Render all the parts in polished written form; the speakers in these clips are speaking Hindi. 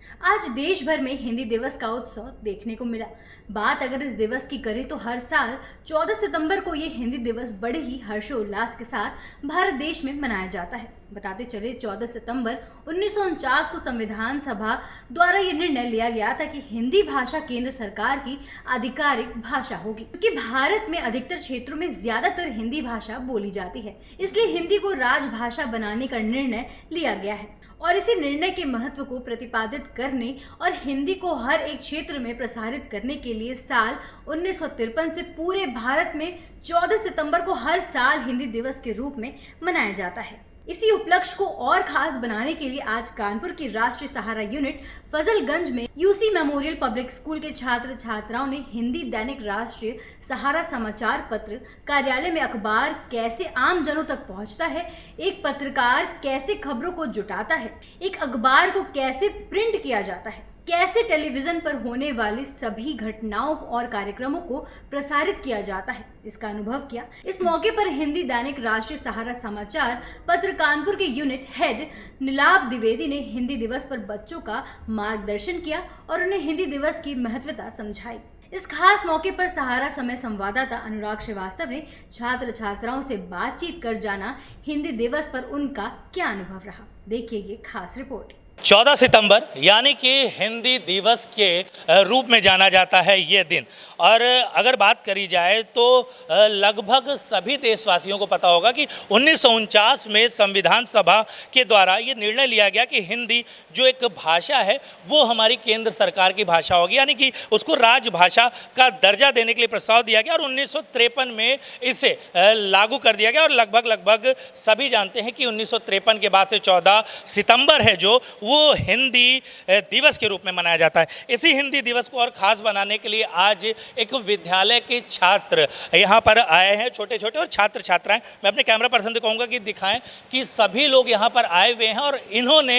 आज देश भर में हिंदी दिवस का उत्सव देखने को मिला। बात अगर इस दिवस की करें तो हर साल 14 सितंबर को ये हिंदी दिवस बड़े ही हर्षोल्लास के साथ भारत देश में मनाया जाता है। बताते चले 14 सितंबर 1949 को संविधान सभा द्वारा ये निर्णय लिया गया था कि हिंदी भाषा केंद्र सरकार की आधिकारिक भाषा होगी, क्योंकि भारत में अधिकतर क्षेत्रों में ज्यादातर हिंदी भाषा बोली जाती है। इसलिए हिंदी को राजभाषा बनाने का निर्णय लिया गया है और इसी निर्णय के महत्व को प्रतिपादित करने और हिंदी को हर एक क्षेत्र में प्रसारित करने के लिए साल 1953 से पूरे भारत में 14 सितंबर को हर साल हिंदी दिवस के रूप में मनाया जाता है। इसी उपलक्ष्य को और खास बनाने के लिए आज कानपुर की राष्ट्रीय सहारा यूनिट फजलगंज में यूसी मेमोरियल पब्लिक स्कूल के छात्र छात्राओं ने हिंदी दैनिक राष्ट्रीय सहारा समाचार पत्र कार्यालय में अखबार कैसे आम जनों तक पहुंचता है, एक पत्रकार कैसे खबरों को जुटाता है, एक अखबार को कैसे प्रिंट किया जाता है, कैसे टेलीविजन पर होने वाली सभी घटनाओं और कार्यक्रमों को प्रसारित किया जाता है, इसका अनुभव किया। इस मौके पर हिंदी दैनिक राष्ट्रीय सहारा समाचार पत्र कानपुर के यूनिट हेड नीलाभ द्विवेदी ने हिंदी दिवस पर बच्चों का मार्गदर्शन किया और उन्हें हिंदी दिवस की महत्वता समझाई। इस खास मौके पर सहारा समय संवाददाता अनुराग श्रीवास्तव ने छात्र छात्राओं से बातचीत कर जाना हिंदी दिवस पर उनका क्या अनुभव रहा। देखिए ये खास रिपोर्ट। 14 सितंबर यानी कि हिंदी दिवस के रूप में जाना जाता है ये दिन, और अगर बात करी जाए तो लगभग सभी देशवासियों को पता होगा कि 1949 में संविधान सभा के द्वारा ये निर्णय लिया गया कि हिंदी जो एक भाषा है वो हमारी केंद्र सरकार की भाषा होगी, यानी कि उसको राजभाषा का दर्जा देने के लिए प्रस्ताव दिया गया और 1953 में इसे लागू कर दिया गया। और लगभग सभी जानते हैं कि 1953 के बाद से 14 सितंबर है जो वो हिंदी दिवस के रूप में मनाया जाता है। इसी हिंदी दिवस को और ख़ास बनाने के लिए आज एक विद्यालय के छात्र यहाँ पर आए हैं, छोटे छोटे और छात्र छात्राएं। मैं अपने कैमरा पर्सन से कहूँगा कि दिखाएं कि सभी लोग यहाँ पर आए हुए हैं और इन्होंने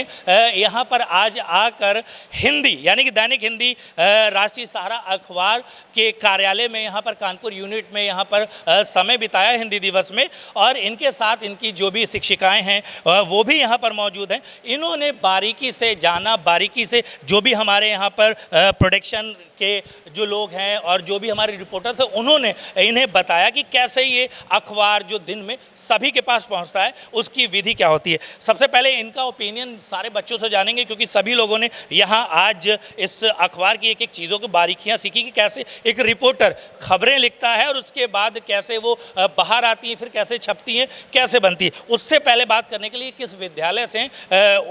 यहाँ पर आज आकर हिंदी यानी कि दैनिक हिंदी राष्ट्रीय सहारा अखबार के कार्यालय में यहाँ पर कानपुर यूनिट में यहाँ पर समय बिताया हिंदी दिवस में। और इनके साथ इनकी जो भी शिक्षिकाएँ हैं वो भी यहाँ पर मौजूद हैं। इन्होंने बारीकी से जाना, बारीकी से जो भी हमारे यहाँ पर प्रोडक्शन के जो लोग हैं और जो भी हमारे रिपोर्टर्स हैं उन्होंने इन्हें बताया कि कैसे ये अखबार जो दिन में सभी के पास पहुंचता है उसकी विधि क्या होती है। सबसे पहले इनका ओपिनियन सारे बच्चों से जानेंगे, क्योंकि सभी लोगों ने यहाँ आज इस अखबार की एक एक चीज़ों की बारीकियाँ सीखी कि कैसे एक रिपोर्टर खबरें लिखता है और उसके बाद कैसे वो बाहर आती हैं, फिर कैसे छपती हैं, कैसे बनती है। उससे पहले बात करने के लिए किस विद्यालय से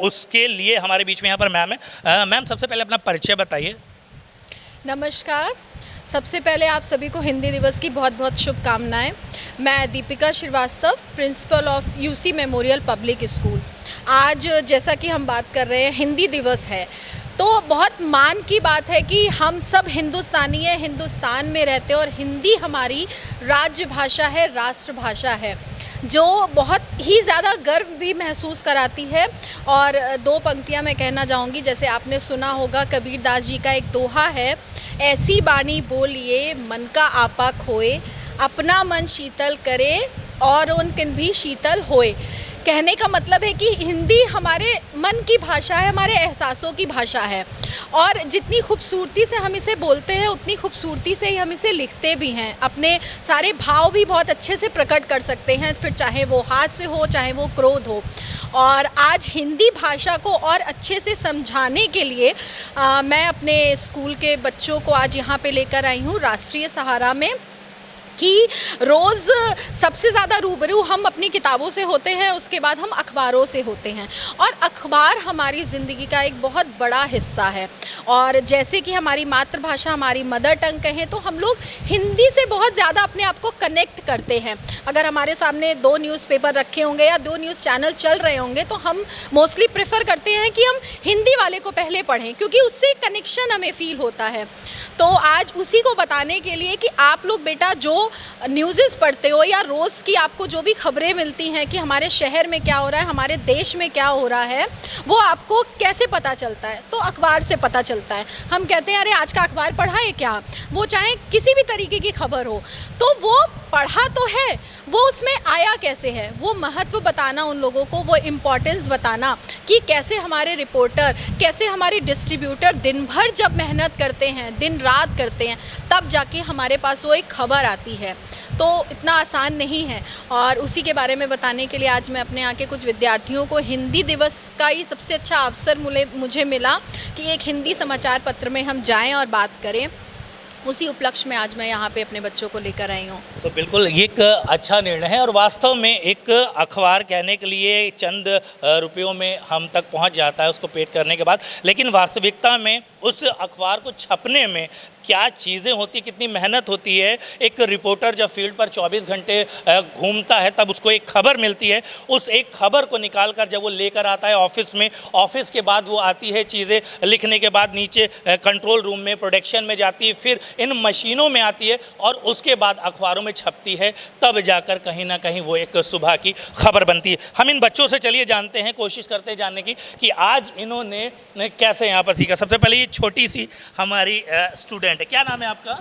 उसके लिए हमारे बीच में यहाँ पर मैम है। मैम, सबसे पहले अपना परिचय बताइए। नमस्कार। सबसे पहले आप सभी को हिंदी दिवस की बहुत बहुत शुभकामनाएं। मैं Deepika Srivastava, principal of UC memorial public school. आज जैसा कि हम बात कर रहे हैं हिंदी दिवस है, तो बहुत मान की बात है कि हम सब हिंदुस्तानी हैं, हिंदुस्तान में रहते हैं और हिंदी हमारी राज्य भाषा है, राष्ट्रभाषा है, जो बहुत ही ज़्यादा गर्व भी महसूस कराती है। और दो पंक्तियां मैं कहना चाहूँगी। जैसे आपने सुना होगा कबीर दास जी का एक दोहा है, ऐसी बानी बोलिए मन का आपा खोए, अपना मन शीतल करे और उन किन भी शीतल होए। कहने का मतलब है कि हिंदी हमारे मन की भाषा है, हमारे एहसासों की भाषा है और जितनी खूबसूरती से हम इसे बोलते हैं उतनी खूबसूरती से ही हम इसे लिखते भी हैं। अपने सारे भाव भी बहुत अच्छे से प्रकट कर सकते हैं, फिर चाहे वो हास्य हो चाहे वो क्रोध हो। और आज हिंदी भाषा को और अच्छे से समझाने के लिए मैं अपने स्कूल के बच्चों को आज यहाँ पे लेकर आई हूँ राष्ट्रीय सहारा में, कि रोज़ सबसे ज़्यादा रूबरू हम अपनी किताबों से होते हैं, उसके बाद हम अखबारों से होते हैं और अखबार हमारी ज़िंदगी का एक बहुत बड़ा हिस्सा है। और जैसे कि हमारी मातृभाषा, हमारी मदर टंग कहें, तो हम लोग हिंदी से बहुत ज़्यादा अपने आप को कनेक्ट करते हैं। अगर हमारे सामने 2 न्यूज़पेपर रखे होंगे या 2 न्यूज़ चैनल चल रहे होंगे तो हम मोस्टली प्रेफर करते हैं कि हम हिंदी वाले को पहले पढ़ें, क्योंकि उससे कनेक्शन हमें फ़ील होता है। तो आज उसी को बताने के लिए कि आप लोग बेटा जो न्यूज़ेस पढ़ते हो या रोज़ की आपको जो भी खबरें मिलती हैं कि हमारे शहर में क्या हो रहा है, हमारे देश में क्या हो रहा है, वो आपको कैसे पता चलता है? तो अखबार से पता चलता है। हम कहते हैं अरे आज का अखबार पढ़ा है क्या? वो चाहे किसी भी तरीके की खबर हो, तो वो पढ़ा तो है, वो उसमें आया कैसे है, वो महत्व बताना उन लोगों को, वो इम्पोर्टेंस बताना कि कैसे हमारे रिपोर्टर, कैसे हमारे डिस्ट्रीब्यूटर दिन भर जब मेहनत करते हैं, दिन रात करते हैं, तब जाके हमारे पास वो एक खबर आती है। तो इतना आसान नहीं है, और उसी के बारे में बताने के लिए आज मैं अपने यहाँ के कुछ विद्यार्थियों को हिंदी दिवस का ही सबसे अच्छा अवसर मुझे मिला कि एक हिंदी समाचार पत्र में हम जाएं और बात करें। उसी उपलक्ष्य में आज मैं यहाँ पे अपने बच्चों को लेकर आई हूँ। तो बिल्कुल ये एक अच्छा निर्णय है, और वास्तव में एक अखबार कहने के लिए चंद रुपयों में हम तक पहुँच जाता है उसको पेड करने के बाद, लेकिन वास्तविकता में उस अखबार को छपने में क्या चीज़ें होती, कितनी मेहनत होती है। एक रिपोर्टर जब फील्ड पर 24 घंटे घूमता है तब उसको एक खबर मिलती है, उस एक खबर को निकाल कर जब वो लेकर आता है ऑफिस में, ऑफिस के बाद वो आती है चीज़ें लिखने के बाद नीचे कंट्रोल रूम में प्रोडक्शन में जाती है, फिर इन मशीनों में आती है और उसके बाद अखबारों में छपती है, तब जाकर कहीं ना कहीं वो एक सुबह की खबर बनती है। हम इन बच्चों से चलिए जानते हैं, कोशिश करते हैं जानने की कि आज इन्होंने कैसे यहाँ पर सीखा। सबसे पहले ये छोटी सी हमारी स्टूडेंट है, क्या नाम है आपका?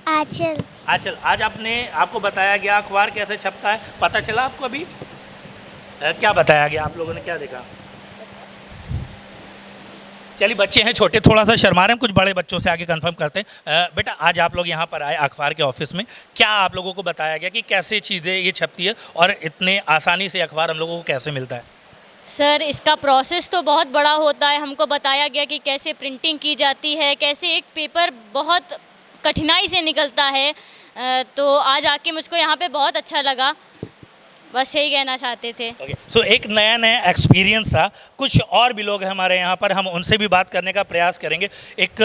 आंचल। आंचल, आज आपको बताया गया अखबार कैसे छपता है, पता चला आपको अभी? क्या बताया गया, आप लोगों ने क्या देखा? चलिए, बच्चे हैं छोटे, थोड़ा सा शर्मा रहे हैं, कुछ बड़े बच्चों से आगे कंफर्म करते हैं। बेटा, आज आप लोग यहाँ पर आए अखबार के ऑफिस में, क्या आप लोगों को बताया गया कि कैसे चीज़ें ये छपती है और इतने आसानी से अखबार हम लोगों को कैसे मिलता है? सर, इसका प्रोसेस तो बहुत बड़ा होता है। हमको बताया गया कि कैसे प्रिंटिंग की जाती है, कैसे एक पेपर बहुत कठिनाई से निकलता है। तो आज आके मुझको यहाँ पे बहुत अच्छा लगा, बस यही कहना चाहते थे। सो एक नया एक्सपीरियंस था। कुछ और भी लोग हैं हमारे यहाँ पर, हम उनसे भी बात करने का प्रयास करेंगे। एक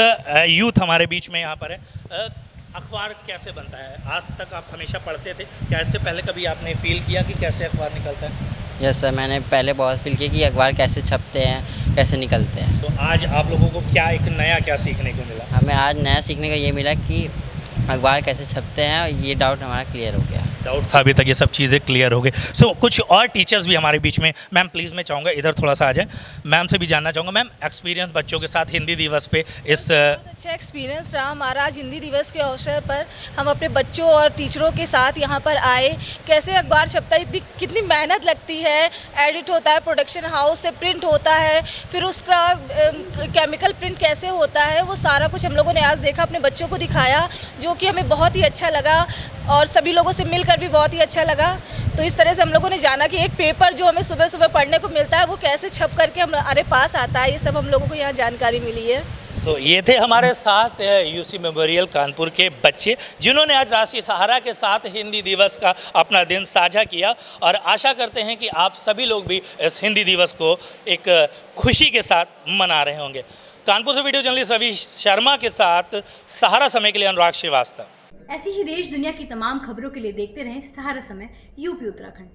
यूथ हमारे बीच में यहाँ पर है। अखबार कैसे बनता है? आज तक आप हमेशा पढ़ते थे, क्या इससे पहले कभी आपने फील किया कि कैसे अखबार निकलता है? यस सर, मैंने पहले बहुत फील किया कि अखबार कैसे छपते हैं, कैसे निकलते हैं। तो आज आप लोगों को क्या एक नया क्या सीखने को मिला? हमें आज नया सीखने का ये मिला कि अखबार कैसे छपते हैं, और ये डाउट हमारा क्लियर हो गया। डाउट था अभी तक, ये सब चीज़ें क्लियर हो गई। सो कुछ और टीचर्स भी हमारे बीच में। मैम प्लीज़, मैं चाहूँगा इधर थोड़ा सा आ जाए। मैम से भी जानना चाहूँगा, मैम एक्सपीरियंस बच्चों के साथ हिंदी दिवस पे इस बहुत अच्छा एक्सपीरियंस रहा हमारा। आज हिंदी दिवस के अवसर पर हम अपने बच्चों और टीचरों के साथ यहाँ पर आए। कैसे अखबार छपता है, कितनी मेहनत लगती है, एडिट होता है, प्रोडक्शन हाउस से प्रिंट होता है, फिर उसका केमिकल प्रिंट कैसे होता है, वो सारा कुछ हम लोगों ने आज देखा, अपने बच्चों को दिखाया, जो कि हमें बहुत ही अच्छा लगा और सभी लोगों से मिलकर भी बहुत ही अच्छा लगा। तो इस तरह से हम लोगों ने जाना कि एक पेपर जो हमें सुबह सुबह पढ़ने को मिलता है वो कैसे छप करके हमारे पास आता है, ये सब हम लोगों को यहाँ जानकारी मिली है। सो ये थे हमारे साथ यूसी मेमोरियल कानपुर के बच्चे, जिन्होंने आज राष्ट्रीय सहारा के साथ हिंदी दिवस का अपना दिन साझा किया, और आशा करते हैं कि आप सभी लोग भी इस हिंदी दिवस को एक खुशी के साथ मना रहे होंगे। कानपुर से वीडियो जर्नलिस्ट रवि शर्मा के साथ सहारा समय के लिए अनुराग श्रीवास्तव। ऐसी ही देश दुनिया की तमाम खबरों के लिए देखते रहें सहारा समय यूपी उत्तराखंड।